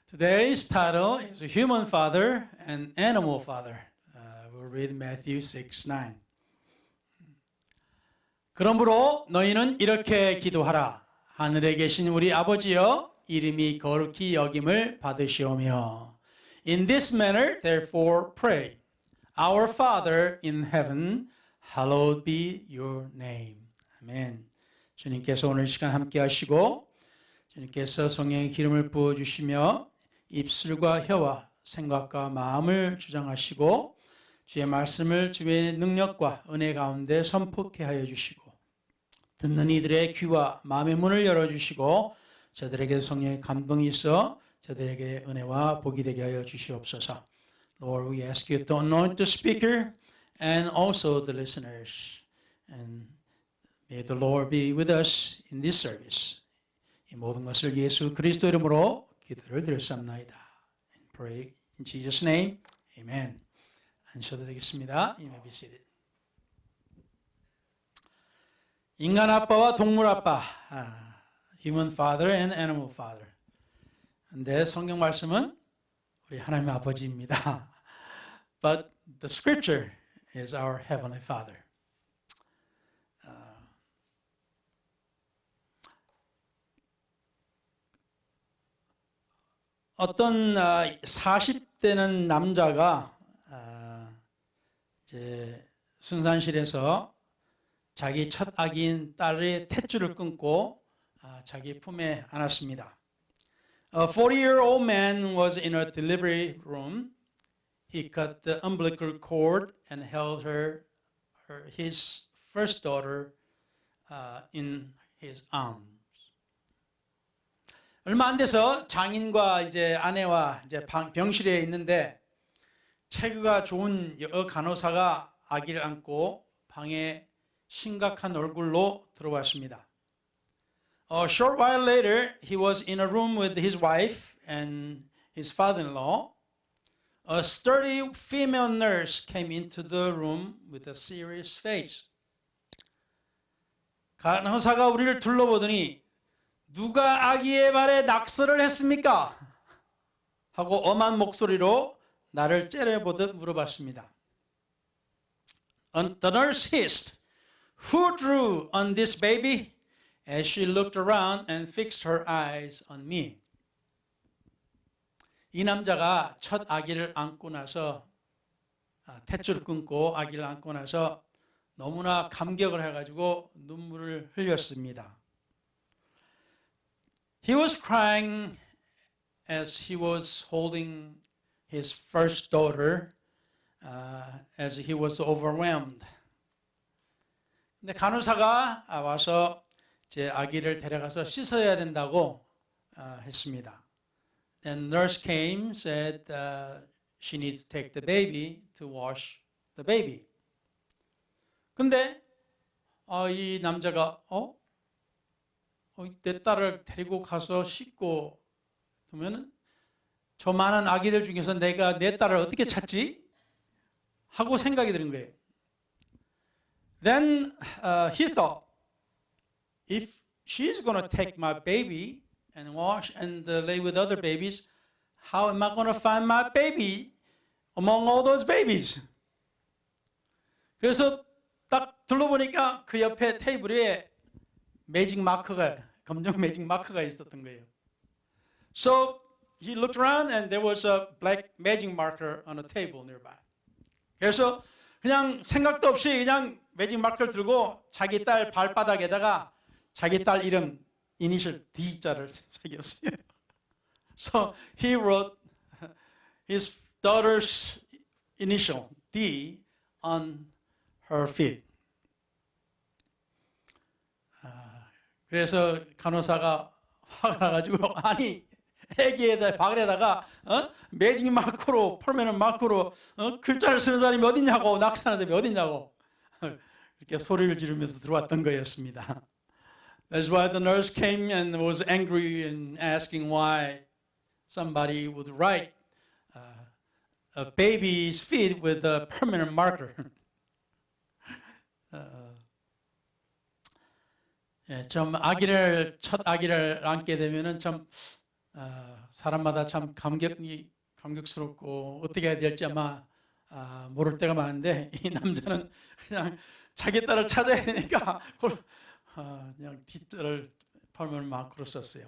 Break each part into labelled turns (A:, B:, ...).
A: Today's title is a human father and animal father. We'll read Matthew 6:9. 그러므로 너희는 이렇게 기도하라. 하늘에 계신 우리 아버지여, 이름이 거룩히 여김을 받으시오며. In this manner, therefore, pray. Our Father in heaven, hallowed be your name. 아멘. 주님께서 오늘 시간 함께 하시고, 주님께서 성령의 기름을 부어주시며 입술과 혀와 생각과 마음을 주장하시고 주의 말씀을 주의 능력과 은혜 가운데 선포케 하여 주시고 듣는 이들의 귀와 마음의 문을 열어주시고 저들에게 성령의 감동이 있어 저들에게 은혜와 복이 되게 하여 주시옵소서. Lord, we ask you to anoint the speaker and also the listeners. And may the Lord be with us in this service. 이 모든 것을 예수 그리스도 이름으로 기도를 드렸사옵나이다. Pray in Jesus' name. Amen. 앉으셔도 되겠습니다. You may be seated. 인간 아빠와 동물 아빠, human father and animal father. 근데 성경 말씀은 우리 하나님의 아버지입니다. But the scripture is our heavenly father. 어떤 40대는 남자가 이제 순산실에서 자기 첫 아기인 딸의 탯줄을 끊고 자기 품에 안았습니다. A 40-year-old man was in a delivery room. He cut the umbilical cord and held his first daughter in his arms. 얼마 안 돼서 장인과 이제 아내와 이제 병실에 있는데 체구가 좋은 간호사가 아기를 안고 방에 심각한 얼굴로 들어왔습니다. A short while later, he was in a room with his wife and his father-in-law. A sturdy female nurse came into the room with a serious face. 간호사가 우리를 둘러보더니 누가 아기의 발에 낙서를 했습니까? 하고 엄한 목소리로 나를 째려보듯 물어봤습니다. The nurse hissed, "Who drew on this baby?" as she looked around and fixed her eyes on me. 이 남자가 첫 아기를 안고 나서 탯줄을 끊고 아기를 안고 나서 너무나 감격을 해가지고 눈물을 흘렸습니다. He was crying as he was holding his first daughter, as he was overwhelmed. 근데 간호사가 와서 제 아기를 데려가서 씻어야 된다고 했습니다. Then nurse came, said she needs to take the baby to wash the baby. 근데 이 남자가 내 딸을 데리고 가서 씻고 그러면은 저 많은 아기들 중에서 내가 내 딸을 어떻게 찾지? 하고 생각이 드는 거예요. Then he thought, if she's going to take my baby and wash and lay with other babies, how am I going to find my baby among all those babies? 그래서 딱 둘러보니까 그 옆에 테이블에 매직 마커가 검정 매직 마커가 있었던 거예요. So he looked around and there was a black magic marker on a table nearby. 그래서 그냥 생각도 없이 그냥 매직 마커를 들고 자기 딸 발바닥에다가 자기 딸 이름 이니셜 D자를 새겼어요. So he wrote his daughter's initial D on her feet. 그래서 간호사가 화가 나가지고 아니 애기에다 박에다가 매직 마커로 펄맨 마커로 글자를 쓰는 사람이 어디냐고 낙서하는 사람이 어디냐고 이렇게 소리를 지르면서 들어왔던 거였습니다. That's why the nurse came and was angry and asking why somebody would write a baby's feet with a permanent marker. 참 첫 아기를 안게 되면은 참 사람마다 참 감격스럽고 어떻게 해야 될지 아마 모를 때가 많은데 이 남자는 그냥 자기 딸을 찾아야 되니까 그냥 뒷자를 팔면 막 그랬었어요.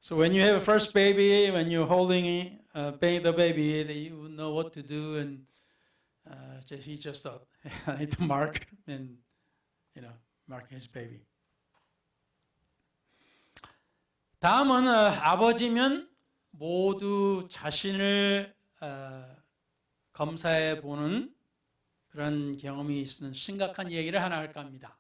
A: So when you have a first baby, when you're holding the baby, you know what to do, and he just thought, I need to mark and mark his baby. 다음은 아버지면 모두 자신을 검사해 보는 그런 경험이 있는 심각한 얘기를 하나 할까 합니다.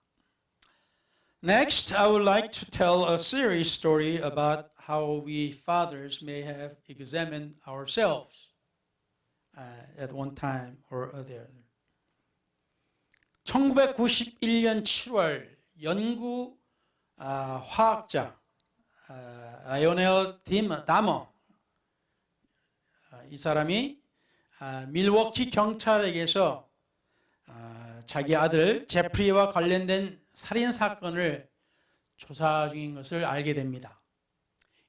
A: Next, I would like to tell a serious story about how we fathers may have examined ourselves at one time or other. 1991년 7월 연구 화학자 라이오넬 다머 이 사람이 밀워키 경찰에게서 자기 아들 제프리와 관련된 살인 사건을 조사 중인 것을 알게 됩니다.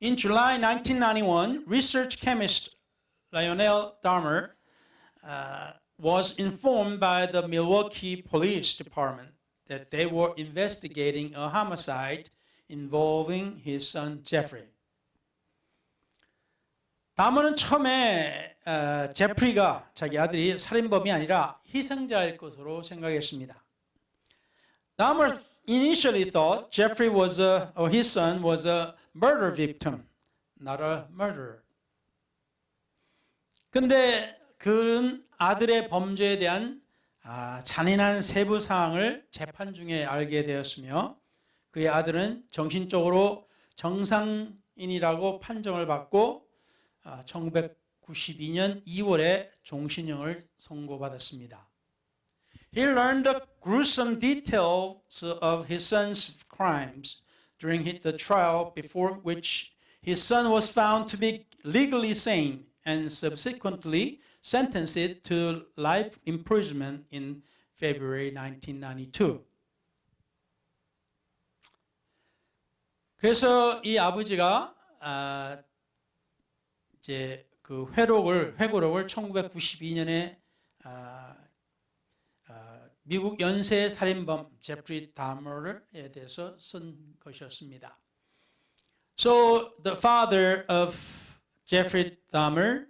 A: In July 1991, research chemist Lionel Dahmer was informed by the Milwaukee Police Department that they were investigating a homicide involving his son Jeffrey. 다머는 처음에 제프리가 자기 아들이 살인범이 아니라 희생자일 것으로 생각했습니다. Dahmer initially thought Jeffrey or his son was a murder victim, not a murderer. 근데 그는 아들의 범죄에 대한 잔인한 세부 사항을 재판 중에 알게 되었으며 그의 아들은 정신적으로 정상인이라고 판정을 받고 1992년 2월에 종신형을 선고받았습니다. He learned the gruesome details of his son's crimes during the trial before which his son was found to be legally sane and subsequently sentenced to life imprisonment in February 1992. 그래서 이 아버지가 이제 그 회고록을 1992년에 미국 연쇄 살인범 제프리 다머에 대해서 쓴 것이었습니다. So the father of Jeffrey Dahmer,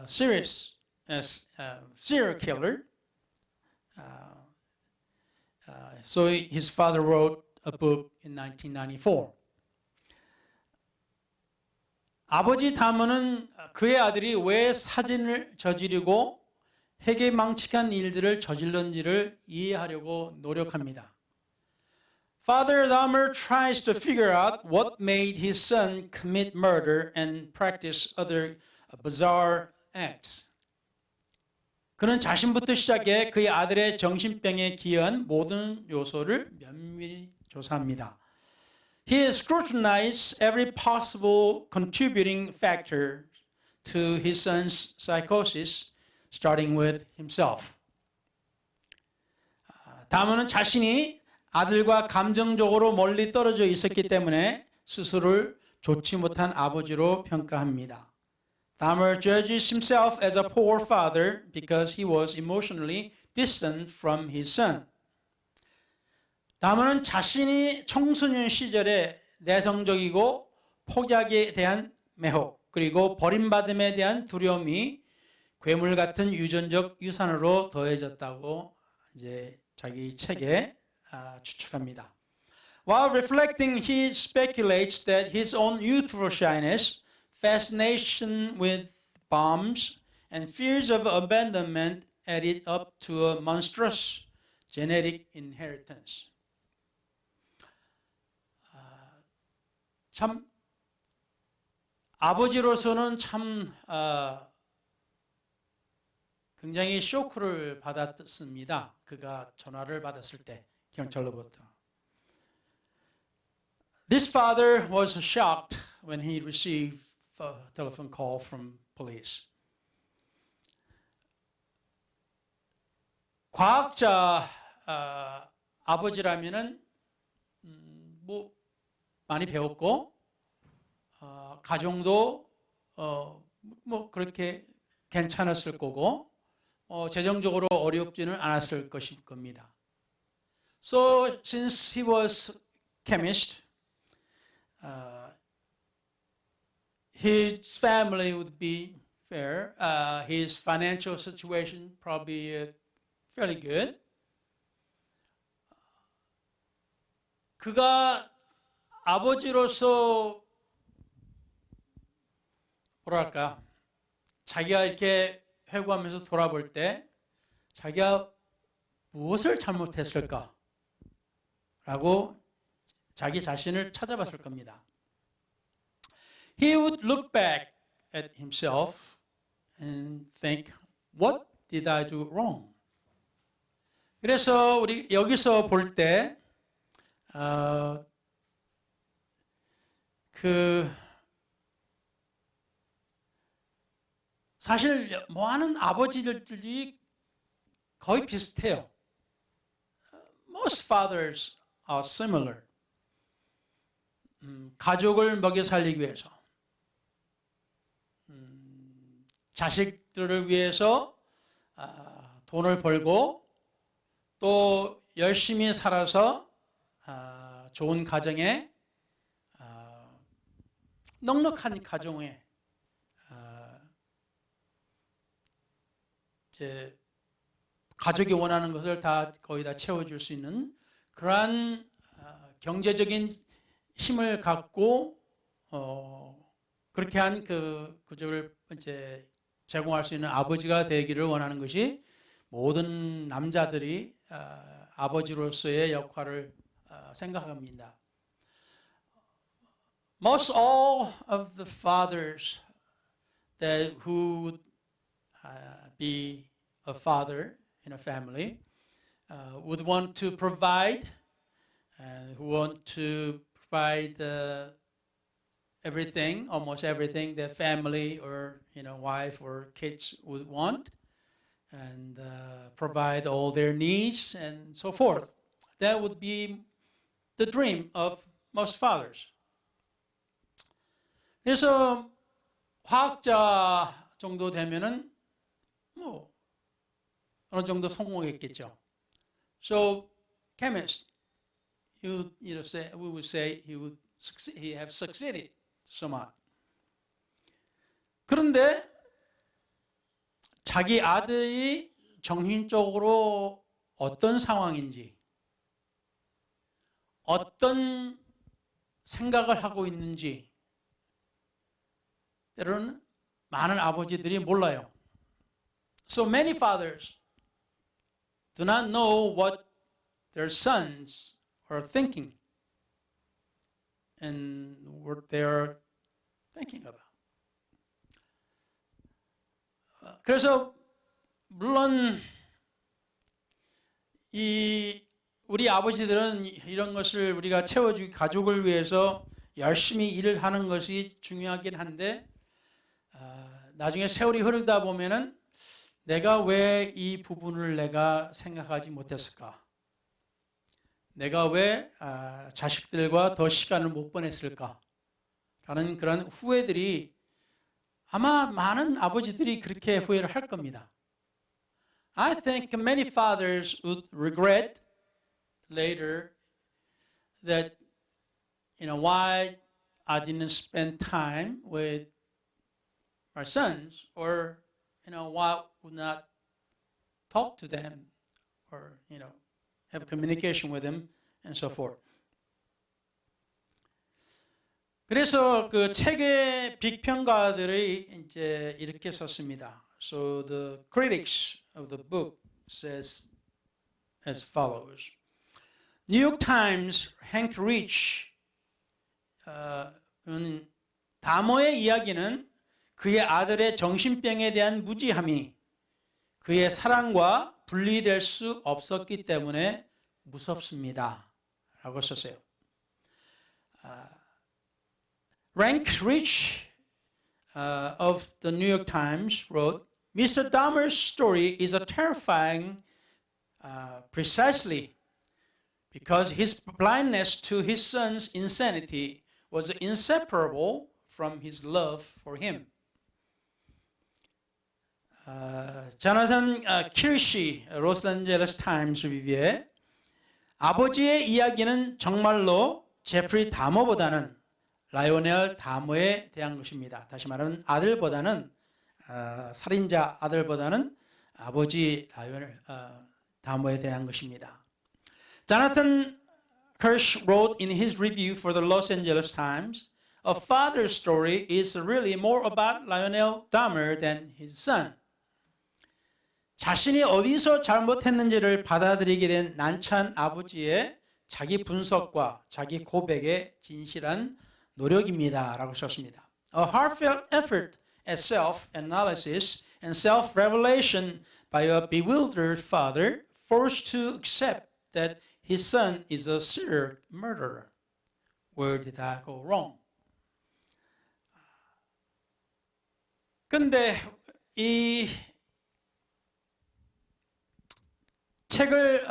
A: serial killer, so his father wrote a book in 1994. 아버지 다머는 그의 아들이 왜 사진을 저지르고 회개망측한 일들을 저질렀는지를 이해하려고 노력합니다. Father Dahmer tries to figure out what made his son commit murder and practice other bizarre acts. 그는 자신부터 시작해 그의 아들의 정신병에 기여한 모든 요소를 면밀히 조사합니다. He scrutinized every possible contributing factor to his son's psychosis, starting with himself. 다머는 자신이 아들과 감정적으로 멀리 떨어져 있었기 때문에 스스로를 좋지 못한 아버지로 평가합니다. Dahmer judges himself as a poor father because he was emotionally distant from his son. 다머는 자신이 청소년 시절에 내성적이고 폭약에 대한 매혹 그리고 버림받음에 대한 두려움이 괴물 같은 유전적 유산으로 더해졌다고 이제 자기 책에 추측합니다. While reflecting, he speculates that his own youthful shyness, fascination with bombs, and fears of abandonment added up to a monstrous genetic inheritance. 참 아버지로서는 참 굉장히 쇼크를 받았습니다. 그가 전화를 받았을 때 경찰로부터. This father was shocked when he received a telephone call from police. 과학자 아버지라면은 뭐 많이 배웠고 가정도 뭐 그렇게 괜찮았을 거고 재정적으로 어렵지는 않았을 것일 겁니다. So since he was chemist, his family would be fair. His financial situation probably fairly good. 그가 아버지로서 뭐랄까 자기가 이렇게 회고하면서 돌아볼 때 자기가 무엇을 잘못했을까? 라고 자기 자신을 찾아봤을 겁니다. He would look back at himself and think, what did I do wrong? 그래서 우리 여기서 볼 때, 사실 많은 아버지들이 거의 비슷해요. Most fathers are similar. 가족을 먹여 살리기 위해서, 자식들을 위해서 돈을 벌고 또 열심히 살아서 좋은 가정에 넉넉한 가정에 이제 가족이 원하는 것을 다 거의 다 채워줄 수 있는 그러한 경제적인 힘을 갖고 그렇게 한 그것을 이제 제공할 수 있는 아버지가 되기를 원하는 것이 모든 남자들이 아버지로서의 역할을 생각합니다. Most all of the fathers that who would be a father in a family would want to provide, who want to provide everything, almost everything that family or wife or kids would want, and provide all their needs and so forth. That would be the dream of most fathers. 그래서 화학자 정도 되면은 뭐 어느 정도 성공했겠죠. So chemist, we would say he have succeeded somewhat. 그런데 자기 아들이 정신적으로 어떤 상황인지, 어떤 생각을 하고 있는지 때로는 많은 아버지들이 몰라요. So many fathers do not know what their sons are thinking and what they are thinking about. 그래서 물론 우리 아버지들은 이런 것을 우리가 채워주기, 가족을 위해서 열심히 일을 하는 것이 중요하긴 한데 나중에 세월이 흐르다 보면은 내가 왜 이 부분을 내가 생각하지 못했을까? 내가 왜 자식들과 더 시간을 못 보냈을까? 라는 그런 후회들이 아마 많은 아버지들이 그렇게 후회를 할 겁니다. I think many fathers would regret later that why I didn't spend time with my sons, or why would not talk to them, or have communication with them, and so forth. 그래서 그 책의 비평가들이 이제 이렇게 썼습니다. So the critics of the book says as follows. New York Times Hank Rich 다모의 이야기는 그의 아들의 정신병에 대한 무지함이 그의 사랑과 분리될 수 없었기 때문에 무섭습니다. 라고 썼어요. Hank Rich of the New York Times wrote, Mr. Dahmer's story is a terrifying precisely because his blindness to his son's insanity was inseparable from his love for him. 조나단 키르시 로스앤젤레스 타임스 리뷰에 아버지의 이야기는 정말로 제프리 다머보다는 라이오넬 다머에 대한 것입니다. 다시 말하면 아들보다는 살인자 아들보다는 아버지 라이오넬 다머에 대한 것입니다. Jonathan Kirsch wrote in his review for the Los Angeles Times, a father's story is really more about Lionel Dahmer than his son. 자신이 어디서 잘못했는지를 받아들이게 된 난처한 아버지의 자기 분석과 자기 고백의 진실한 노력입니다. 라고 썼습니다. A heartfelt effort at self-analysis and self-revelation by a bewildered father forced to accept that his son is a serial murderer. Where did I go wrong? 근데 이 책을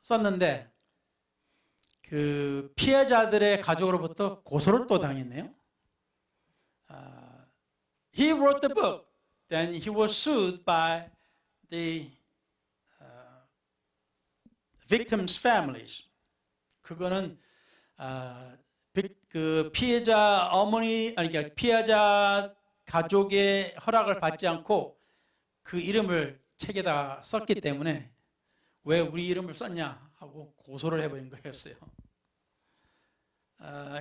A: 썼는데 그 피해자들의 가족으로부터 고소를 또 당했네요. He wrote the book, then he was sued by the victims' families. 그거는 그 피해자 어머니 아니 그러니까 피해자 가족의 허락을 받지 않고 그 이름을 책에다 썼기 때문에 왜 우리 이름을 썼냐 하고 고소를 해버린 거였어요.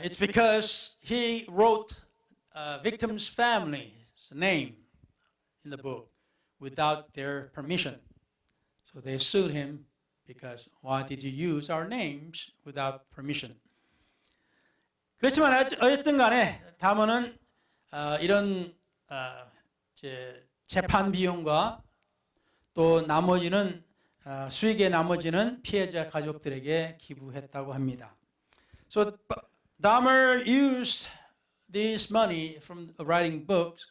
A: It's because he wrote victim's family's name in the book without their permission. So they sued him because why did you use our names without permission? 그렇지만 어쨌든 간에 다머는 이런 재판 비용과 또 나머지는 수익의 나머지는 피해자 가족들에게 기부했다고 합니다. So Dahmer used this money from writing books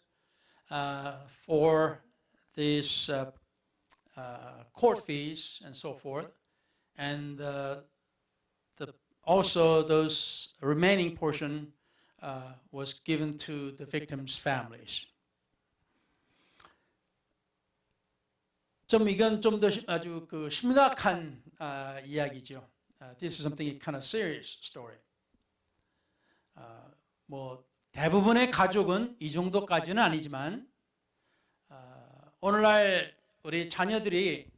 A: for these court fees and so forth, and also those remaining portion was given to the victims' families. 이건 좀 더 아주 그 심각한 이야기죠. This is something kind of serious story. 뭐 대부분의 가족은 이 정도까지는 아니지만 오늘날 우리 자녀들이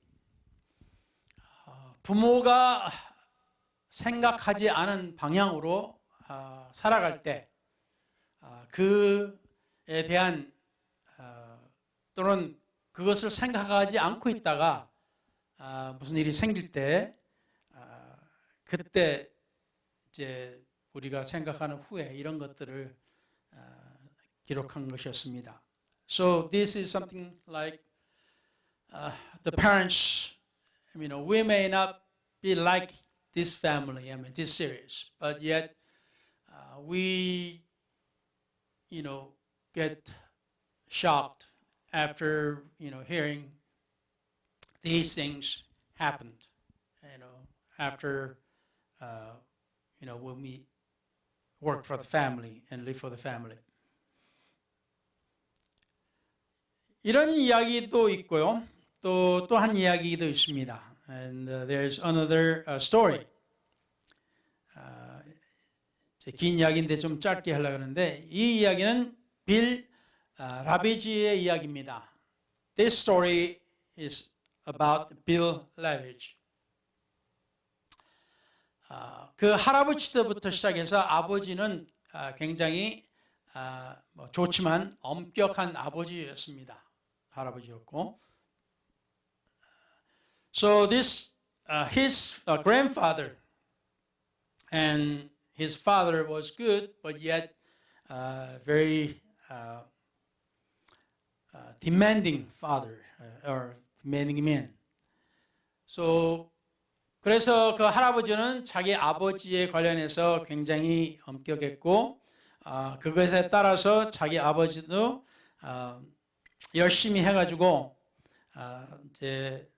A: 부모가 생각하지 않은 방향으로 살아갈 때 그에 대한 또는 그것을 생각하지 않고 있다가 무슨 일이 생길 때 그때 이제 우리가 생각하는 후에 이런 것들을 기록한 것이었습니다. So this is something like the parents, we may not be like this family, this series, but yet we, get shocked after, hearing these things happened, after, when we work for the family and live for the family. 이런 이야기도 있고요. 또 한 이야기도 있습니다. And there's another story. 긴 이야기인데 좀 짧게 하려고 하는데 이 이야기는 빌 라비지의 이야기입니다. This story is about Bill Lavage. 그 할아버지 때부터 시작해서 아버지는 굉장히 좋지만 엄격한 아버지였습니다. 할아버지였고. So this his grandfather and his father was good, but yet very demanding father or demanding man. So 그래서 그 할아버지는 자기 아버지에 관련해서 굉장히 엄격했고 그것에 따라서 자기 아버지도 열심히 해가지고 이제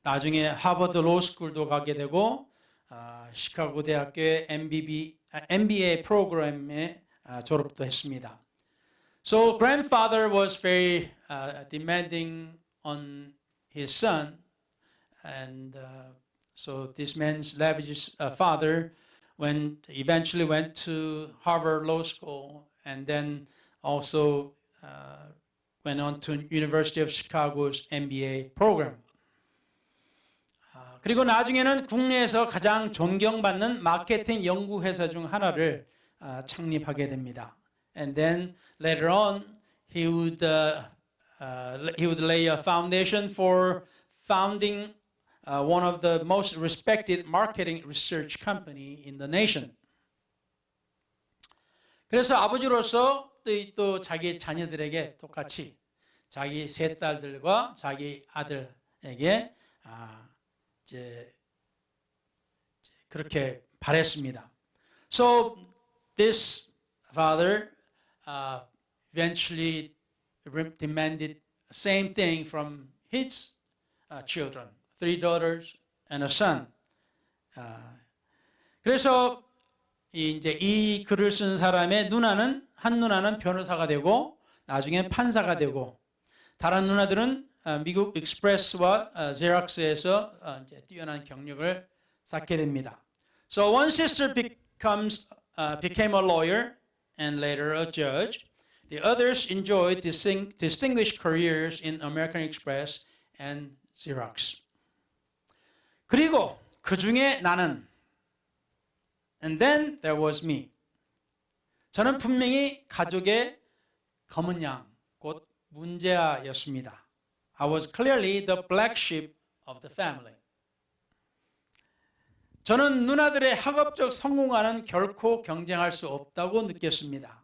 A: 나중에 하버드 로스쿨도 가게 되고 시카고 대학교의 MBA 프로그램에 졸업도 했습니다. So grandfather was very demanding on his son, and so this man's lavish father eventually went to Harvard Law School, and then also went on to University of Chicago's MBA program. 그리고 나중에는 국내에서 가장 존경받는 마케팅 연구 회사 중 하나를 창립하게 됩니다. And then later on, he would lay a foundation for founding one of the most respected marketing research company in the nation. 그래서 아버지로서 또 자기 자녀들에게 똑같이 자기 세 딸들과 자기 아들에게 이제 그렇게 바랬습니다. So this father eventually demanded the same thing from his children, 3 daughters and a son. 그래서 이제 이 글을 쓴 사람의 한 누나는 변호사가 되고 나중에 판사가 되고 다른 누나들은 미국 익스프레스와 제락스에서 이제 뛰어난 경력을 쌓게 됩니다. So one sister became a lawyer and later a judge. The others enjoyed distinguished careers in American Express and Xerox. 그리고 그 중에 나는, and then there was me. 저는 분명히 가족의 검은 양, 곧 문제아였습니다. I was clearly the black sheep of the family. 저는 누나들의 학업적 성공과는 결코 경쟁할 수 없다고 느꼈습니다.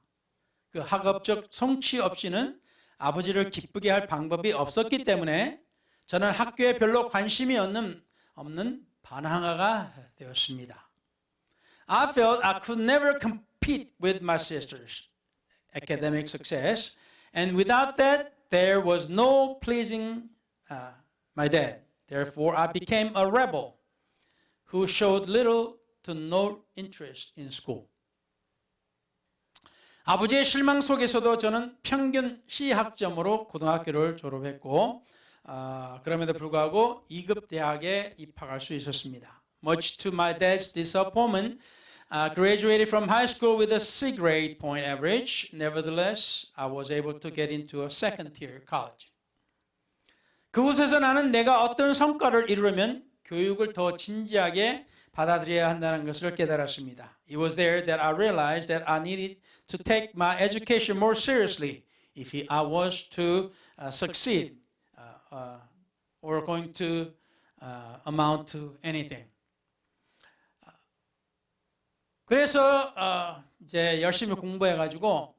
A: 그 학업적 성취 없이는 아버지를 기쁘게 할 방법이 없었기 때문에 저는 학교에 별로 관심이 없는 반항아가 되었습니다. I felt I could never compete with my sister's academic success, and without that, there was no pleasing my dad. Therefore, I became a rebel who showed little to no interest in school. 아버지의 실망 속에서도 저는 평균 C학점으로 고등학교를 졸업했고 그럼에도 불구하고 2급 대학에 입학할 수 있었습니다. Much to my dad's disappointment, graduated from high school with a C grade point average. Nevertheless, I was able to get into a second-tier college. 그곳에서 나는 내가 어떤 성과를 이루려면 교육을 더 진지하게 받아들여야 한다는 것을 깨달았습니다. It was there that I realized that I needed to take my education more seriously if I was to succeed or going to amount to anything. 그래서 이제 열심히 공부해가지고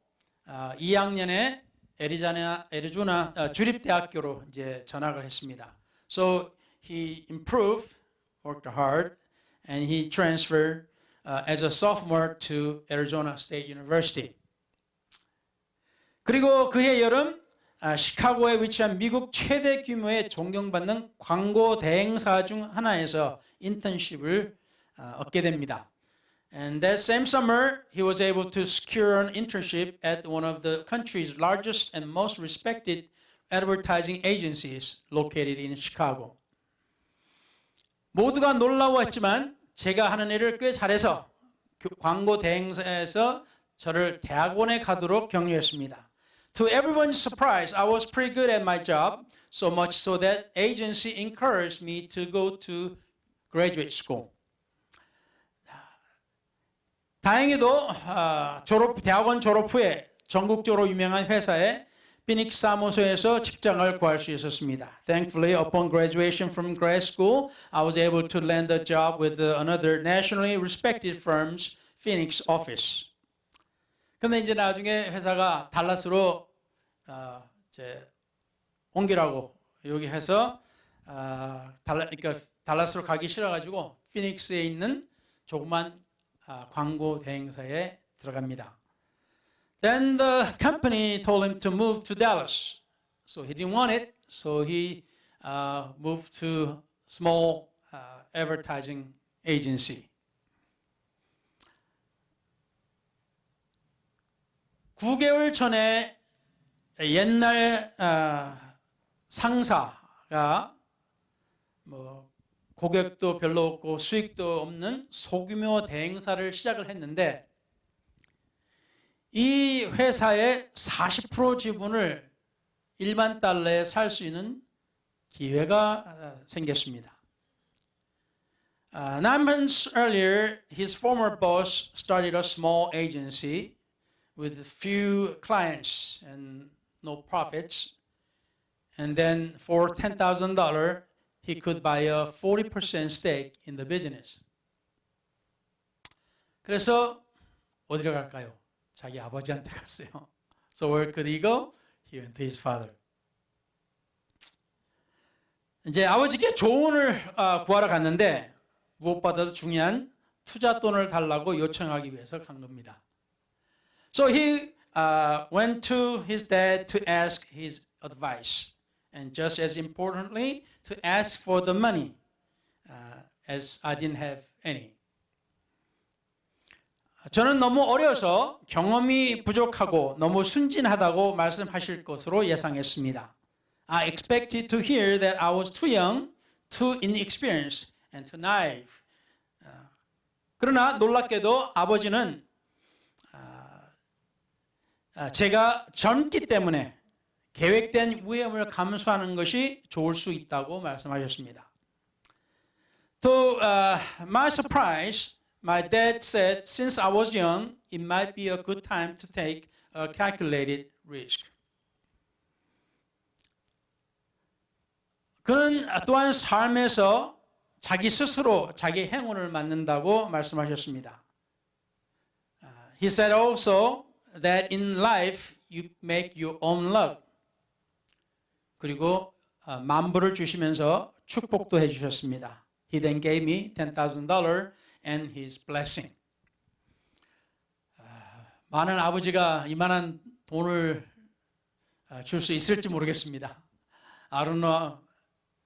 A: 2학년에 애리조나 주립대학교로 이제 전학을 했습니다. So he improved, worked hard, and he transferred as a sophomore to Arizona State University. 그리고 그해 여름 시카고에 위치한 미국 최대 규모의 존경받는 광고 대행사 중 하나에서 인턴십을 얻게 됩니다. And that same summer, he was able to secure an internship at one of the country's largest and most respected advertising agencies located in Chicago. 모두가 놀라워했지만 제가 하는 일을 꽤 잘해서 광고 대행사에서 저를 대학원에 가도록 격려했습니다. To everyone's surprise, I was pretty good at my job, so much so that agency encouraged me to go to graduate school. 다행히도 대학원 졸업 후에 전국적으로 유명한 회사에 피닉스 사무소에서 직장을 구할 수 있었습니다. Thankfully, upon graduation from grad school, I was able to land a job with another nationally respected firm's Phoenix office. 근데 이제 나중에 회사가 달라스로 이제 옮기라고 여기 해서 그러니까 달라스로 가기 싫어가지고 피닉스에 있는 조그만 광고 대행사에 들어갑니다. Then the company told him to move to Dallas. So he didn't want it. So he moved to small advertising agency. 9개월 전에 옛날 상사가 뭐 고객도 별로 없고 수익도 없는 소규모 대행사를 시작을 했는데 이 회사의 40% 지분을 1만 달러에 살 수 있는 기회가 생겼습니다. 9 months earlier, his former boss started a small agency with few clients and no profits. And then for $10,000, he could buy a 40% stake in the business. 그래서 어디로 갈까요? 자기 아버지한테 갔어요. So where could he go? He went to his father. 이제 아버지께 조언을 구하러 갔는데 무엇보다도 중요한 투자 돈을 달라고 요청하기 위해서 간 겁니다. So he went to his dad to ask his advice, and just as importantly, to ask for the money, as I didn't have any. 저는 너무 어려서 경험이 부족하고 너무 순진하다고 말씀하실 것으로 예상했습니다. I expected to hear that I was too young, too inexperienced, and too naive. 그러나 놀랍게도 아버지는 제가 젊기 때문에 계획된 위험을 감수하는 것이 좋을 수 있다고 말씀하셨습니다. To my surprise, my dad said, since I was young, it might be a good time to take a calculated risk. 그는 또한 삶에서 자기 스스로 자기 행운을 만든다고 말씀하셨습니다. He said also that in life you make your own luck. 그리고 만불을 주시면서 축복도 해주셨습니다. He then gave me $10,000 and his blessing. 많은 아버지가 이만한 돈을 줄 수 있을지 모르겠습니다. I don't know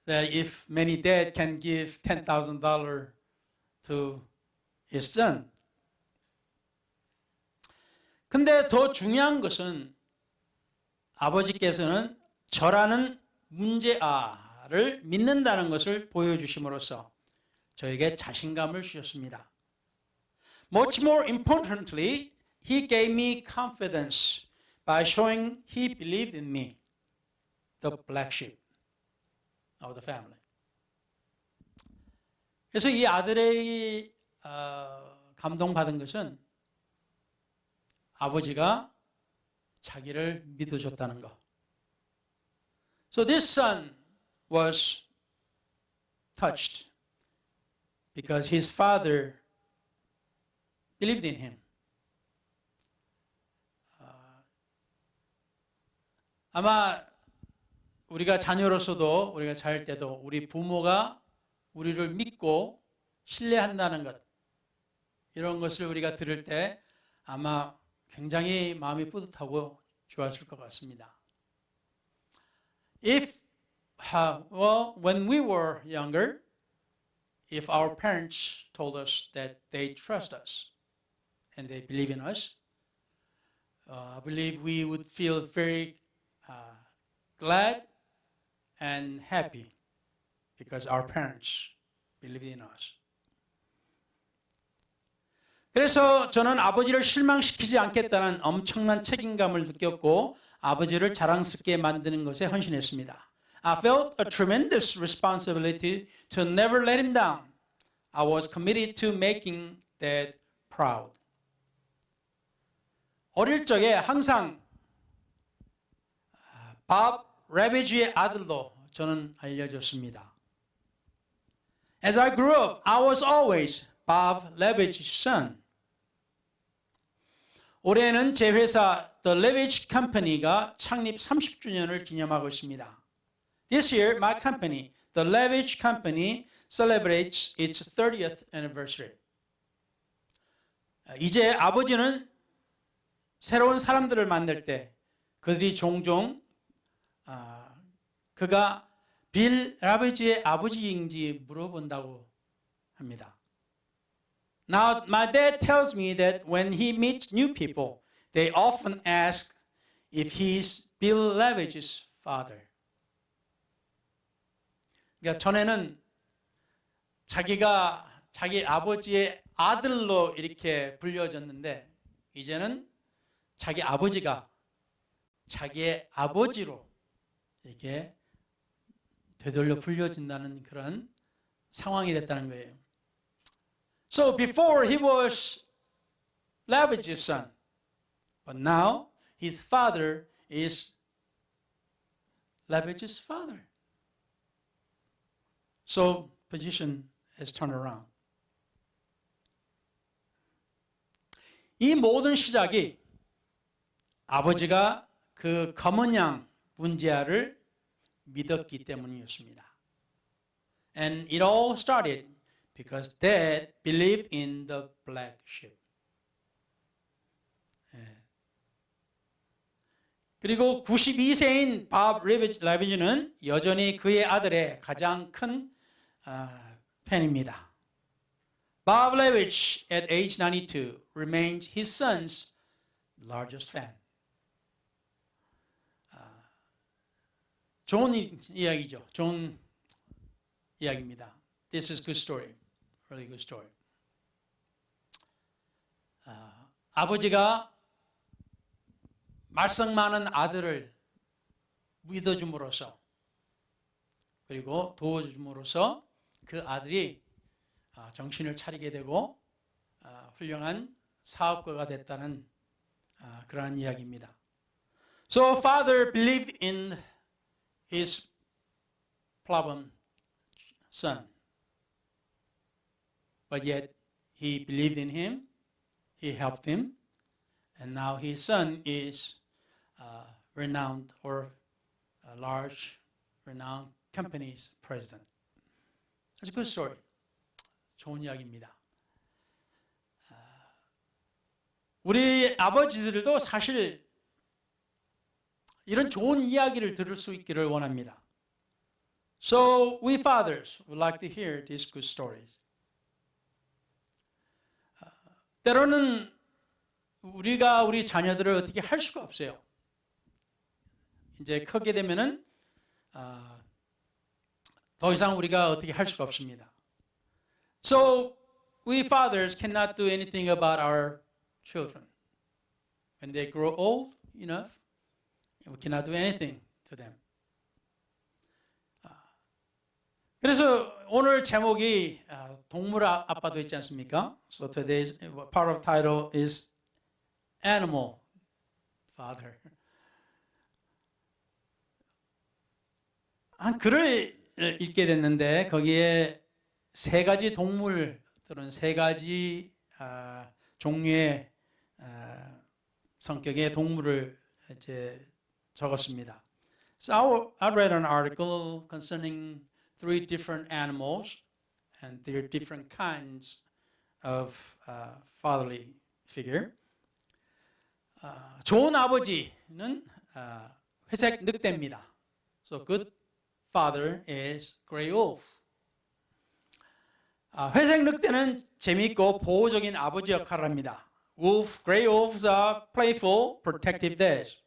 A: that if many dad can give $10,000 to his son. 근데 더 중요한 것은 아버지께서는 저라는 문제아를 믿는다는 것을 보여주심으로써 저에게 자신감을 주셨습니다. Much more importantly, he gave me confidence by showing he believed in me, the black sheep of the family. 그래서 이 아들의 감동받은 것은 아버지가 자기를 믿어줬다는 것. So this son was touched because his father believed in him. 아마 우리가 자녀로서도 우리가 자랄 때도 우리 부모가 우리를 믿고 신뢰한다는 것, 이런 것을 우리가 들을 때 아마 굉장히 마음이 뿌듯하고 좋았을 것 같습니다. When we were younger, if our parents told us that they trust us and they believe in us, I believe we would feel very glad and happy because our parents believed in us. 그래서 저는 아버지를 실망시키지 않겠다는 엄청난 책임감을 느꼈고 아버지를 자랑스럽게 만드는 것에 헌신했습니다. I felt a tremendous responsibility to never let him down. I was committed to making Dad proud. 어릴 적에 항상 밥 레비지의 아들로 저는 알려졌습니다. As I grew up, I was always Bob Levige's son. 올해는 제 회사 The Levige Company가 창립 30주년을 기념하고 있습니다. This year, my company, The Levige Company, celebrates its 30th anniversary. 이제 아버지는 새로운 사람들을 만날 때 그들이 종종 그가 빌 라비지의 아버지인지 물어본다고 합니다. Now, my dad tells me that when he meets new people, they often ask if he's Bill Levige's father. 그러니까 전에는 자기가 자기 아버지의 아들로 이렇게 불려졌는데 이제는 자기 아버지가 자기의 아버지로 이렇게 되돌려 불려진다는 그런 상황이 됐다는 거예요. So before he was Levige's son, but now his father is Levige's father. So position has turned around. 이 모든 시작이 아버지가 그 검은 양 문제아를 믿었기 때문이었습니다. And it all started because Dad believed in the black sheep. 그리고 92세인 밥 레비지는 여전히 그의 아들의 가장 큰 팬입니다. Bob Levitch at age 92 remains his son's largest fan. 좋은 이야기죠. 좋은 이야기입니다. This is good story. Really good story. 아버지가 말썽 많은 아들을 믿어줌으로써 그리고 도와줌으로써 그 아들이 정신을 차리게 되고 훌륭한 사업가가 됐다는 그러한 이야기입니다. So father believed in his problem son, but yet he believed in him, he helped him, and now his son is renowned or a large renowned company's president. That's a good story. 좋은 이야기입니다. 우리 아버지들도 사실 이런 좋은 이야기를 들을 수 있기를 원합니다. So we fathers would like to hear these good stories. 때로는 우리가 우리 자녀들을 어떻게 할 수가 없어요. 이제 크게 되면은 더 이상 우리가 어떻게 할 수가 없습니다. So we fathers cannot do anything about our children. When they grow old enough, we cannot do anything to them. 그래서 오늘 제목이 동물 아빠도 있지 않습니까? So today's part of title is Animal Father. 한 글을 읽게 됐는데 거기에 세 가지 동물 또는 세 가지 종류의 성격의 동물을 이제 적었습니다. So I read an article concerning 3 different animals and their different kinds of fatherly figure. 좋은 아버지는 회색 늑대입니다. So good father is gray wolf. 회색 늑대는 재미있고 보호적인 아버지 역할을 합니다. Gray wolves are playful, protective dads.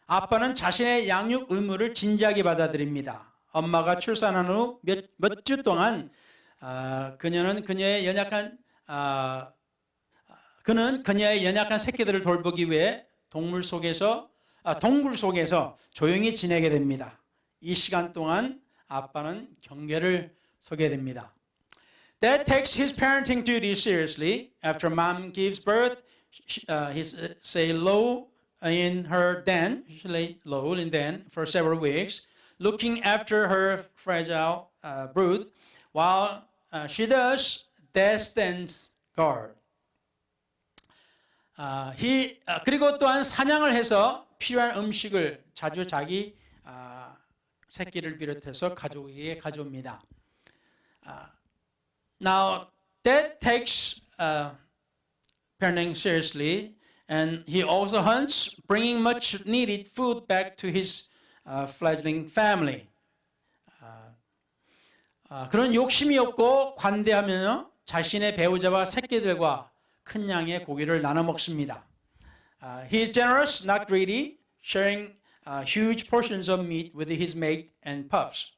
A: 아빠는 자신의 양육 의무를 진지하게 받아들입니다. 엄마가 출산한 후 몇 주 동안 그는 그녀의 연약한 새끼들을 돌보기 위해 동굴 속에서 조용히 지내게 됩니다. 이 시간 동안 아빠는 경계를 서게 됩니다. Dad takes his parenting duty seriously. After mom gives birth, he stay low in her den. She lay low in den for several weeks, looking after her fragile brood, while she does, Dad stands guard. 그리고 또한 사냥을 해서 필요한 음식을 자주 자기 새끼를 비롯해서 가족에게 가져옵니다. Now, Dad takes parenting seriously, and he also hunts, bringing much needed food back to his fledgling family. 그런 욕심이 없고 관대하며 자신의 배우자와 새끼들과 큰 양의 고기를 나눠 먹습니다. He is generous, not greedy, sharing huge portions of meat with his mate and pups.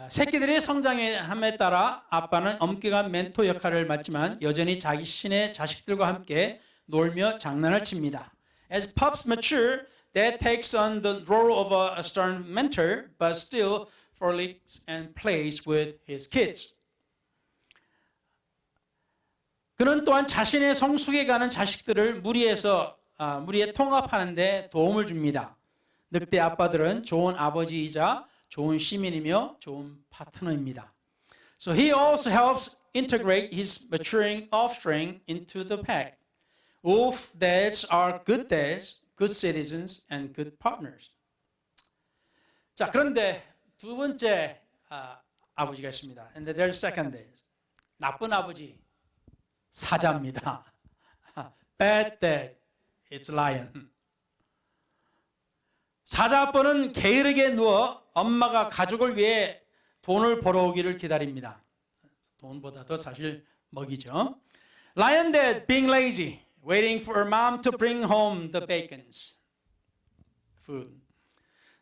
A: 새끼들이 성장함에 따라 아빠는 엄격한 멘토 역할을 맡지만 여전히 자기 신의 자식들과 함께 놀며 장난을 칩니다. As pups mature, Dad takes on the role of a stern mentor, but still frolics and plays with his kids. 그는 또한 자신의 성숙해 가는 자식들을 무리에 통합하는 데 도움을 줍니다. 늑대 아빠들은 좋은 아버지이자 좋은 시민이며 좋은 파트너입니다. So he also helps integrate his maturing offspring into the pack. Wolf dads are good dads, good citizens, and good partners. 자, 그런데 두 번째 아버지가 있습니다. And there's second dad. 나쁜 아버지, 사자입니다. Bad dad, it's lion. 사자 아빠는 게으르게 누워 엄마가 가족을 위해 돈을 벌어오기를 기다립니다. 돈보다도 사실 먹이죠. Lion dad being lazy, waiting for mom to bring home the bacons. Food.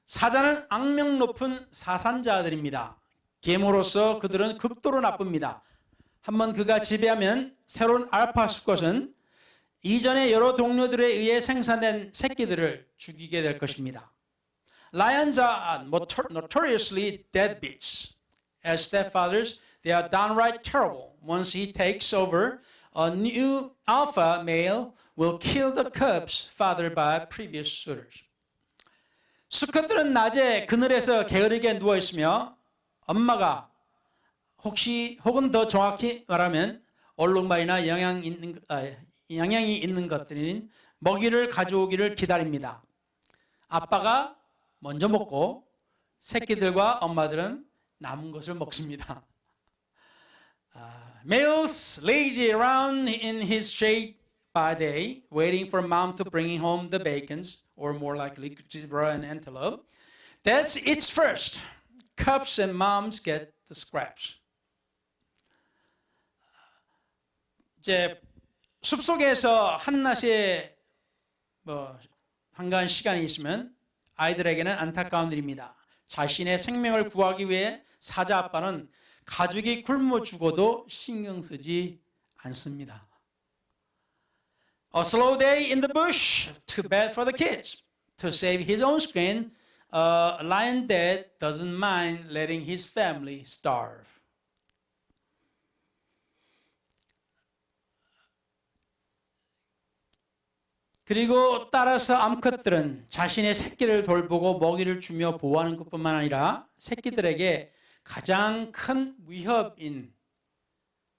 A: 사자는 악명 높은 사산자들입니다. 계모로서 그들은 극도로 나쁩니다. 한번 그가 지배하면 새로운 알파 수컷은 이전에 여러 동료들에 의해 생산된 새끼들을 죽이게 될 것입니다. Lions are notoriously deadbeats. As stepfathers, they are downright terrible. Once he takes over, a new alpha male will kill the cubs fathered by previous suitors. 수컷들은 낮에 그늘에서 게으르게 누워 있으며 엄마가 혹은 더 정확히 말하면 얼룩말이나 영양이 있는 것들인 먹이를 가져오기를 기다립니다. 아빠가 먼저 먹고 새끼들과 엄마들은 남은 것을 먹습니다. Males lazy around in his shade by day, waiting for mom to bring home the bacons, or more likely zebra and antelope. Dads eats first. Cubs and moms get the scraps. 이제 숲속에서 한낮에 한가한 시간이 있으면 아이들에게는 안타까운 일입니다. 자신의 생명을 구하기 위해 사자 아빠는 가족이 굶어 죽어도 신경 쓰지 않습니다. A slow day in the bush, too bad for the kids. To save his own skin, a lion dad doesn't mind letting his family starve. 그리고 따라서 암컷들은 자신의 새끼를 돌보고 먹이를 주며 보호하는 것뿐만 아니라 새끼들에게 가장 큰 위협인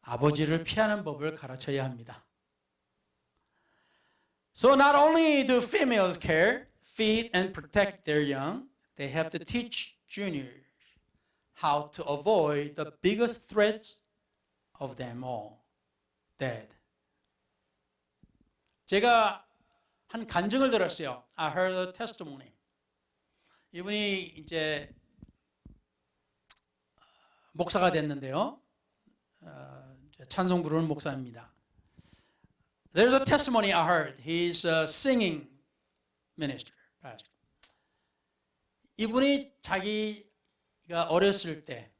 A: 아버지를 피하는 법을 가르쳐야 합니다. So not only do females care, feed and protect their young, they have to teach juniors how to avoid the biggest threats of them all, death. 제가 한 간증을 들었어요. I heard a testimony. 이분이 이제 목사가 됐는데요. 찬송 부르는 목사입니다. There's a testimony I heard. He's a singing minister, pastor. 이분이 자기가 어렸을 때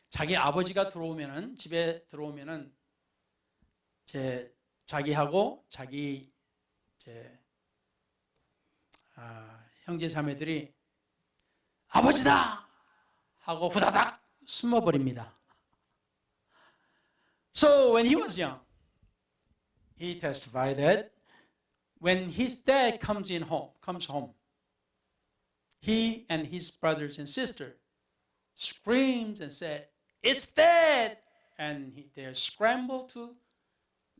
A: 자기 아버지가 집에 들어오면은 자기하고 자기 형제 자매들이 아버지다 하고 후다닥 숨어버립니다. So when he was young, he testified that when his dad comes home, he and his brothers and sister screams and said, "It's Dad!" And they scramble to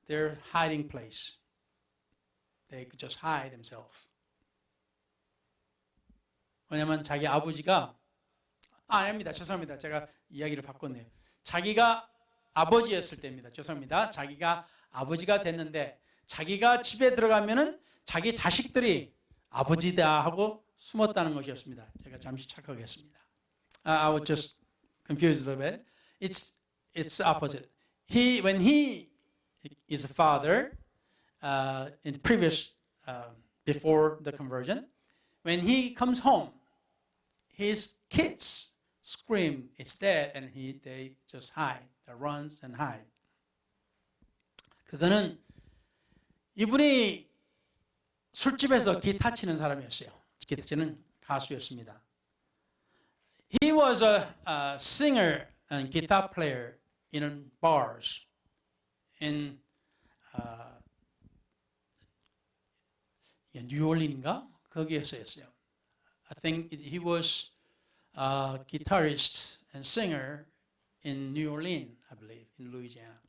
A: their hiding place. They could just hide themselves. 왜냐하면 자기 아버지가 아닙니다. 죄송합니다. 제가 이야기를 바꿨네요. 자기가 아버지였을 때입니다. 죄송합니다. 자기가 아버지가 됐는데 자기가 집에 들어가면은 자기 자식들이 아버지다 하고 숨었다는 것이었습니다. 제가 잠시 착각했습니다. I was just confused a little bit. It's opposite. When he is a father, in the previous, before the conversion, when he comes home, his kids scream, "It's dead," and they just hide, they runs and hide. 그거는 이분이 술집에서 기타 치는 사람이었어요. 기타 치는 가수였습니다. He was a singer and guitar player in bars in 뉴올린인가? 거기에서였어요. I think he was a guitarist and singer in New Orleans, I believe, in Louisiana.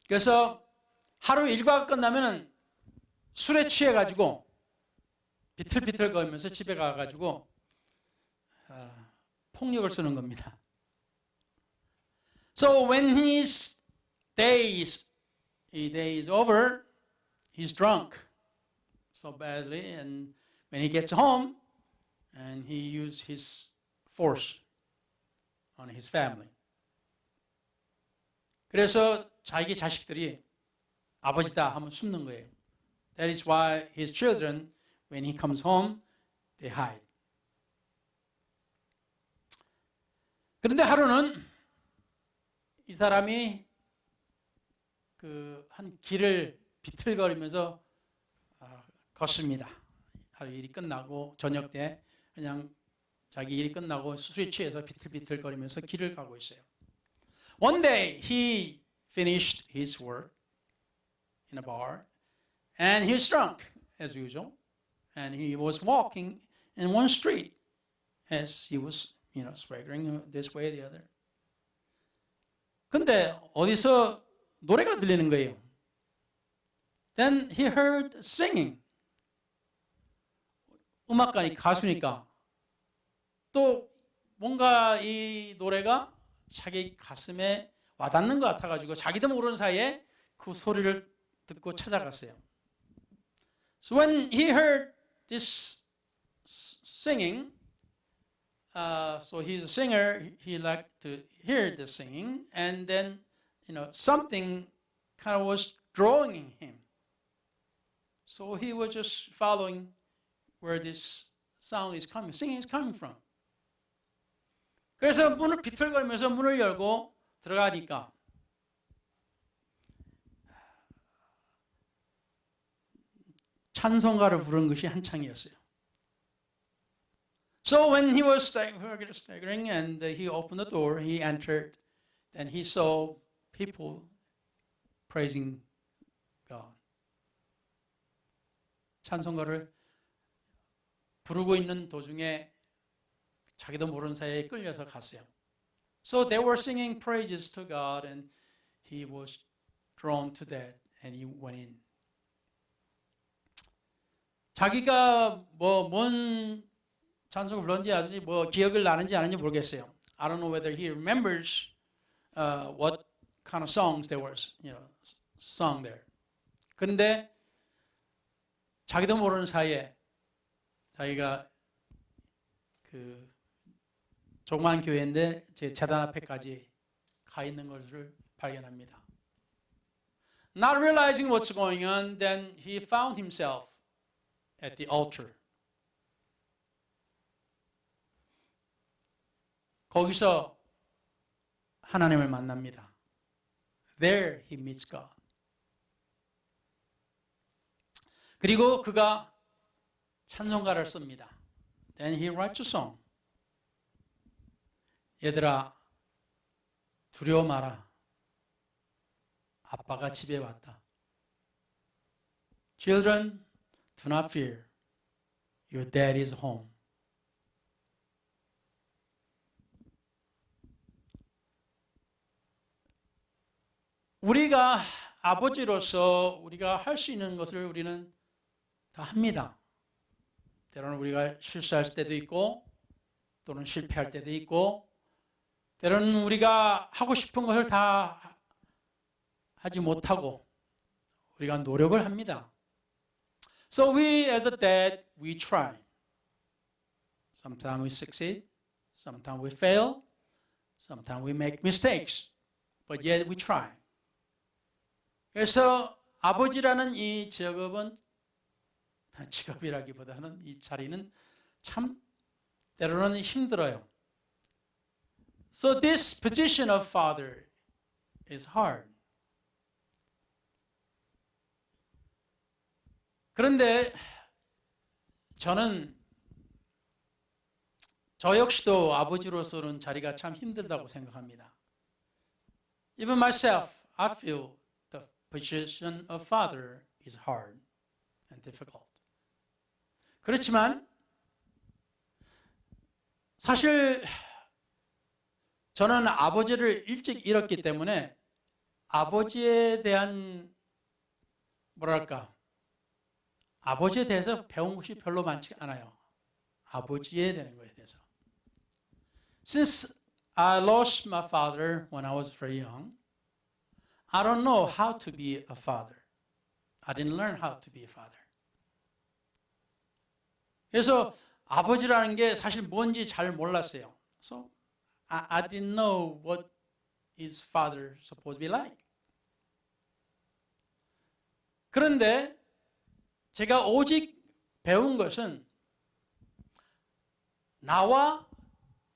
A: 그래서 하루 일과가 끝나면은 술에 취해가지고 비틀비틀거리면서 집에 가가지고 폭력을 쓰는 겁니다. So when his day is over, he's drunk so badly, and when he gets home, and he used his force on his family. 그래서 자기 자식들이 아버지다 하면 숨는 거예요. That is why his children, when he comes home, they hide. 그런데 하루는 이 사람이 한 길을 비틀거리면서 걷습니다. 하루 일이 끝나고 저녁 때 그냥 자기 일이 끝나고 술에 취해서 비틀비틀거리면서 길을 가고 있어요. One day he finished his work in a bar and he was drunk as usual, and he was walking in one street as he was, swaggering this way or the other. 근데 어디서 노래가 들리는 거예요. Then he heard singing. 음악가니 가수니까 또 뭔가 이 노래가 자기 가슴에 와닿는 것 같아가지고 자기도 모르는 사이에 그 소리를 듣고 찾아갔어요. So when he heard this singing, so he's a singer, he liked to hear the singing, and then, something kind of was drawing him. So he was just following where this sound is coming, singing is coming from. 그래서 문을 비틀거리면서 문을 열고 들어가니까 찬송가를 부르는 것이 한창이었어요. So when he was staggering and he opened the door, he entered, then he saw people praising God. 찬송가를 부르고 있는 도중에 자기도 모르는 사이에 끌려서 갔어요. So they were singing praises to God, and he was drawn to that, and he went in. 자기가 뭔 찬송을 불렀는지 아직 기억을 나는지 아는지 모르겠어요. I don't know whether he remembers what kind of songs there was, sung there. 근데 자기도 모르는 사이에 자기가 조그만 교회인데 제 재단 앞에까지 가 있는 것을 발견합니다. Not realizing what's going on, then he found himself at the altar. 거기서 하나님을 만납니다. There he meets God. 그리고 그가 찬송가를 씁니다. Then he writes a song. 얘들아, 두려워 마라. 아빠가 집에 왔다. Children, do not fear. Your dad is home. 우리가 아버지로서 우리가 할 수 있는 것을 우리는 다 합니다. 때로는 우리가 실수할 때도 있고, 또는 실패할 때도 있고, 때로는 우리가 하고 싶은 것을 다 하지 못하고 우리가 노력을 합니다. So we as a dad, we try. Sometimes we succeed, sometimes we fail, sometimes we make mistakes, but yet we try. 그래서 아버지라는 이 직업이라기보다는 이 자리는 참 때로는 힘들어요. So this position of father is hard. 그런데 저는 저 역시도 아버지로서는 자리가 참 힘들다고 생각합니다. Even myself, I feel the position of father is hard and difficult. 그렇지만 사실 저는 아버지를 일찍 잃었기 때문에 아버지에 대한 아버지에 대해서 배운 것이 별로 많지 않아요. 아버지에 대한 거에 대해서. Since I lost my father when I was very young, I don't know how to be a father. I didn't learn how to be a father. 그래서 아버지라는 게 사실 뭔지 잘 몰랐어요. So I didn't know what is father supposed to be like. 그런데 제가 오직 배운 것은 나와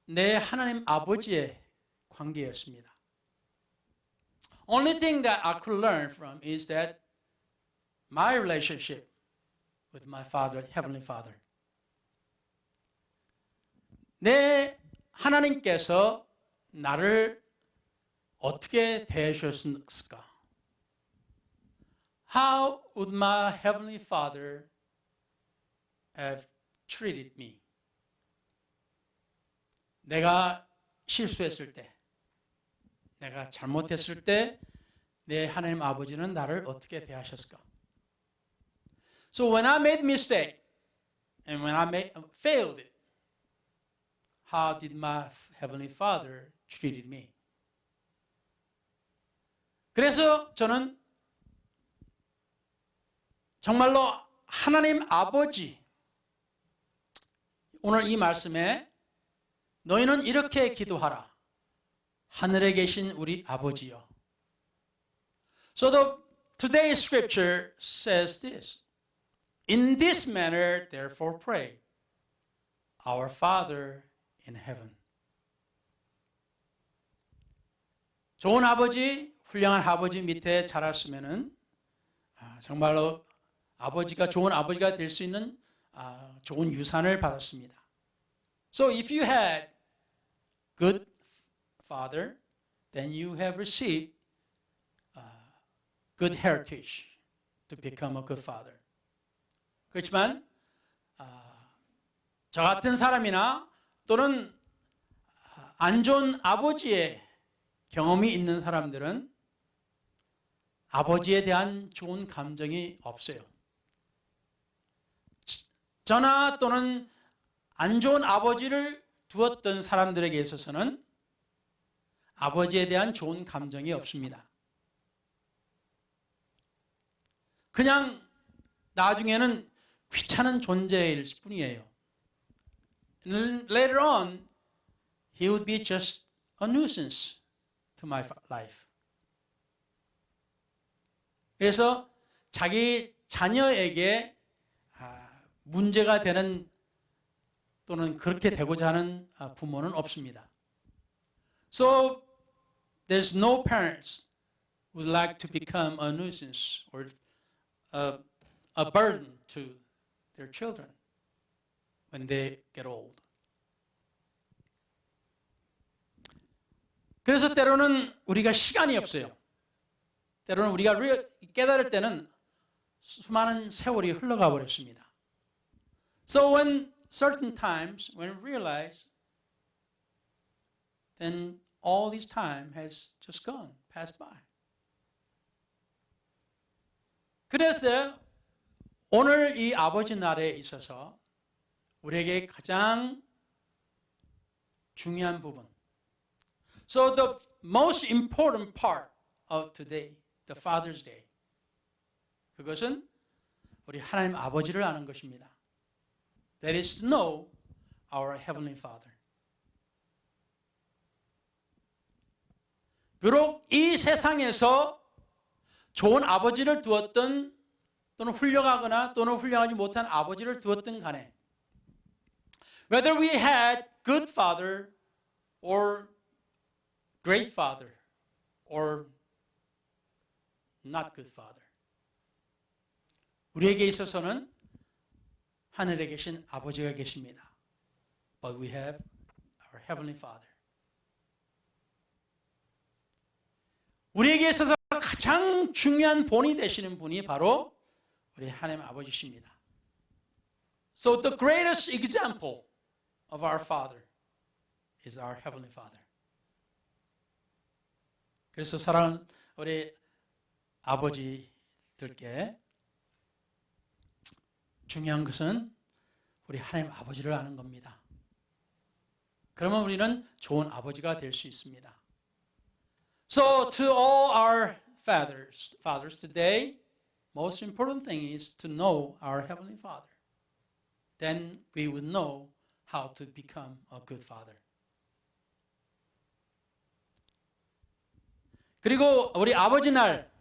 A: 내 하나님 아버지의 관계였습니다. Only thing that I could learn from is that my relationship with my Father, Heavenly Father. 내 하나님께서 나를 어떻게 대하셨을까? How would my Heavenly Father have treated me? 내가 실수했을 때, 내가 잘못했을 때, 내 하나님 아버지는 나를 어떻게 대하셨을까? So when I made mistake, and when I failed it, how did my Heavenly Father treated me? 그래서 저는 정말로 하나님 아버지, 오늘 이 말씀에 너희는 이렇게 기도하라. 하늘에 계신 우리 아버지여. So today's scripture says this. In this manner, therefore pray. Our Father in heaven. 좋은 아버지, 훌륭한 아버지 밑에 자랐으면은 정말로 아버지가 좋은 아버지가 될 수 있는 좋은 유산을 받았습니다. So if you had good father, then you have received good heritage to become a good father. 그렇지만 저 같은 사람이나 또는 안 좋은 아버지의 경험이 있는 사람들은 아버지에 대한 좋은 감정이 없어요. 저나 또는 안 좋은 아버지를 두었던 사람들에게 있어서는 아버지에 대한 좋은 감정이 없습니다. 그냥 나중에는 귀찮은 존재일 뿐이에요. Later on, he would be just a nuisance to my life. 그래서 자기 자녀에게 문제가 되는 또는 그렇게 되고자 하는 부모는 없습니다. So there's no parents who would like to become a nuisance or a burden to their children when they get old. 그래서 때로는 우리가 시간이 없어요. 때로는 우리가 깨달을 때는 수많은 세월이 흘러가 버렸습니다. So when certain times when we realize, then all this time has just gone, passed by. 그래서 오늘 이 아버지 날에 있어서 우리에게 가장 중요한 부분. So the most important part of today, the Father's Day, 그것은 우리 하나님 아버지를 아는 것입니다. That is to know our Heavenly Father. 비록 이 세상에서 좋은 아버지를 두었던 또는 훌륭하거나 또는 훌륭하지 못한 아버지를 두었던 간에 whether we had good father or great father or not good father 우리에게 있어서는 하늘에 계신 아버지가 계십니다. But we have our heavenly father. 우리에게 있어서 가장 중요한 본이 되시는 분이 바로 우리 하나님 아버지십니다. So the greatest example of our Father is our Heavenly Father. 그래서 사랑하는 우리 아버지들께 중요한 것은 우리 하나님 아버지를 아는 겁니다. 그러면 우리는 좋은 아버지가 될 수 있습니다. So to all our fathers today, most important thing is to know our Heavenly Father. Then we would know how to become a good father. 그리고 우리 아버지 날,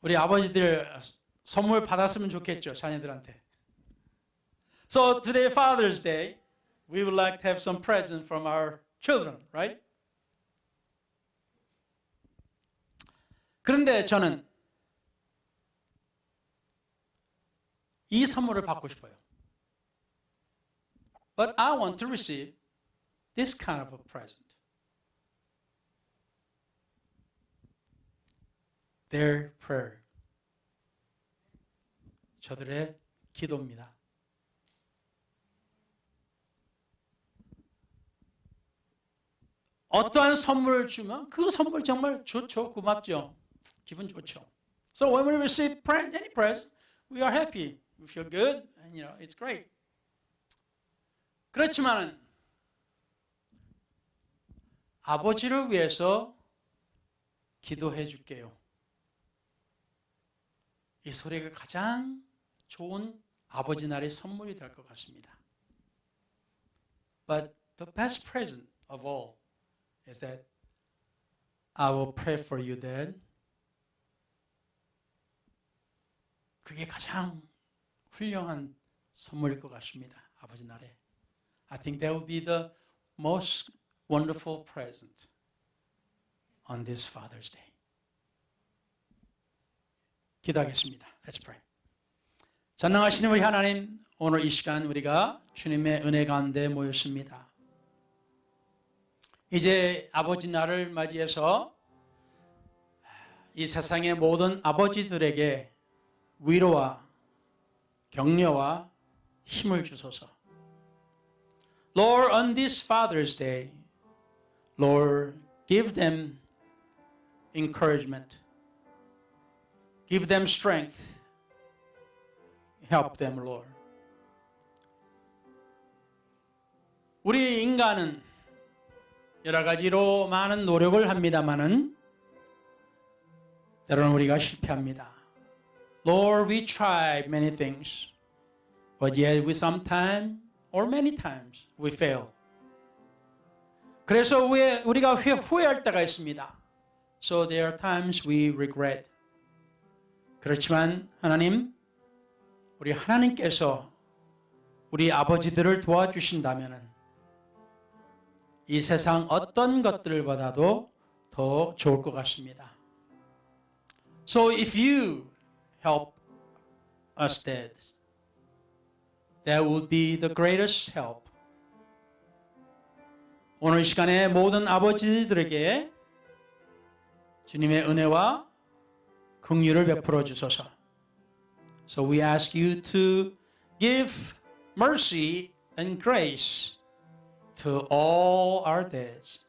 A: 우리 아버지들 선물 받았으면 좋겠죠, 자녀들한테. So today, Father's Day, we would like to have some presents from our children, right? 그런데 저는 이 선물을 받고 싶어요. But I want to receive this kind of a present. Their prayer. 저들의 기도입니다. 어떠한 선물을 주면 그 선물 정말 좋죠. 고맙죠. 기분 좋죠. So when we receive any present, we are happy. We feel good, and it's great. 그렇지만은 아버지를 위해서 기도해 줄게요. 이 소리가 가장 좋은 아버지 날의 선물이 될 것 같습니다. But the best present of all is that I will pray for you, Dad. 그게 가장 훌륭한 선물일 것 같습니다. 아버지 날에. I think that would be the most wonderful present on this Father's Day. 기도하겠습니다. Let's pray. 전능하시는 우리 하나님, 오늘 이 시간 우리가 주님의 은혜 가운데 모였습니다. 이제 아버지 날을 맞이해서 이 세상의 모든 아버지들에게 위로와 격려와 힘을 주소서. Lord, on this Father's Day, Lord, give them encouragement. Give them strength. Help them, Lord. 우리 인간은 여러 가지로 많은 노력을 합니다마는 때로는 우리가 실패합니다. Lord, we try many things, but yet we sometimes or many times we fail. 그래서 우리가 후회할 때가 있습니다. So there are times we regret. 그렇지만 하나님, 우리 하나님께서 우리 아버지들을 도와주신다면 이 세상 어떤 것들보다도 더 좋을 것 같습니다. So if you help us, Dad, that would be the greatest help. 오늘 이 시간에 모든 아버지들에게 주님의 은혜와 긍휼을 베풀어 주소서. So we ask you to give mercy and grace to all our dads.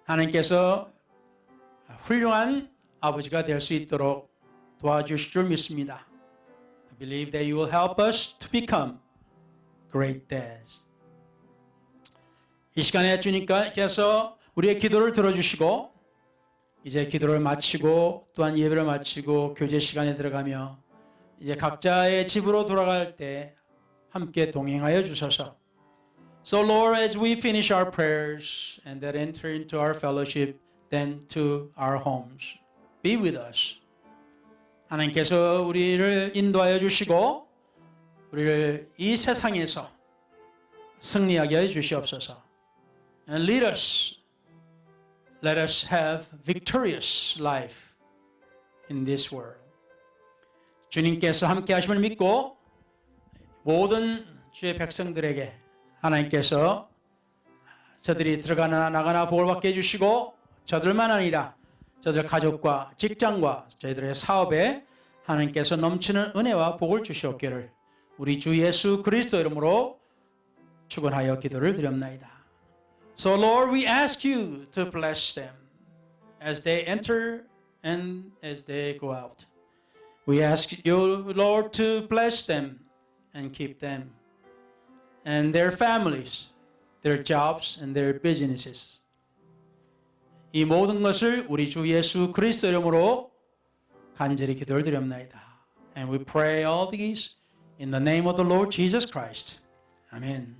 A: 하나님께서 훌륭한 아버지가 될 수 있도록 도와주실 줄 믿습니다. I believe that you will help us to become great dads. 이 시간에 주님께서 우리의 기도를 들어주시고 이제 기도를 마치고 또한 예배를 마치고 교제 시간에 들어가며 이제 각자의 집으로 돌아갈 때 함께 동행하여 주소서. So Lord, as we finish our prayers and then enter into our fellowship, then to our homes, be with us. 하나님께서 우리를 인도하여 주시고 우리를 이 세상에서 승리하게 해 주시옵소서. And lead us. Let us have victorious life in this world. 주님께서 함께 하심을 믿고 모든 주의 백성들에게 하나님께서 저들이 들어가나 나가나 복을 받게 해주시고 저들만 아니라 저들 가족과 직장과 저희들의 사업에 하나님께서 넘치는 은혜와 복을 주시옵기를 우리 주 예수 그리스도 이름으로 축원하여 기도를 드렸나이다. So Lord, we ask you to bless them as they enter and as they go out. We ask you, Lord, to bless them and keep them and their families, their jobs and their businesses. 이 모든 것을 우리 주 예수 그리스도 이름으로 간절히 기도를 드립니다. And we pray all these in the name of the Lord Jesus Christ. Amen.